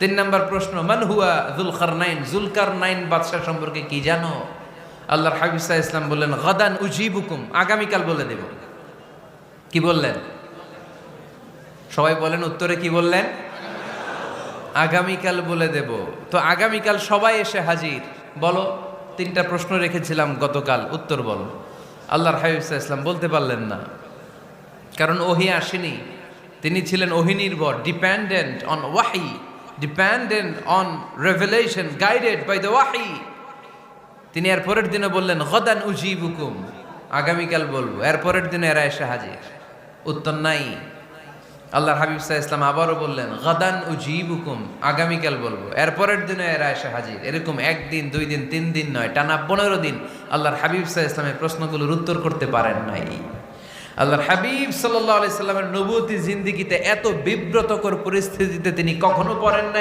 তিন নম্বর প্রশ্ন, মান হুয়া যুলকারনাইন, যুলকারনাইন বাদশাহ সম্পর্কে কি জানো? আল্লাহর হাবিব সাল্লাল্লাহু আলাইহি ওয়াসাল্লাম বললেন, গাদান উজিবুকুম, আগামীকাল বলে দেব। কি বললেন? সবাই বলেন উত্তরে কি বললেন? আগামীকাল বলে দেব। তো আগামীকাল সবাই এসে হাজির। বলো, তিনটা প্রশ্ন রেখেছিলাম গতকাল, উত্তর বলো। আল্লাহর হাবিব সাল্লাল্লাহু আলাইহি ওয়াসাল্লাম বলতে পারলেন না, কারণ ওহী আসেনি। তিনি ছিলেন ওহী নির্ভর, ডিপেন্ডেন্ট অন ওয়াহি, dependent on revelation, guided by the ওয়াহি। তিনি এর পরের দিনে বললেন, গাদান উজিবুকুম, আগামীকাল বলবো। এর পরের দিনে এরা এসে হাজির, উত্তর নাই। আল্লাহর হাবিব সাল্লাল্লাহু আলাইহি ওয়াসাল্লাম আবারও বললেন, গাদান উজিবুকুম, আগামীকাল বলবো। এর পরের দিনে এরা এসে হাজির। এরকম একদিন, 2 দিন, 3 দিন নয়, টানা 15 দিন আল্লাহর হাবিব সাল্লাল্লাহু আলাইহি ওয়াসাল্লামের প্রশ্নগুলোর উত্তর করতে পারেন নাই। আল্লাহর হাবিব সাল্লাল্লাহু আলাইহি সাল্লামের নবুয়তি জিন্দেগিতে এত বিব্রতকর পরিস্থিতিতে তিনি কখনো পড়েন নাই।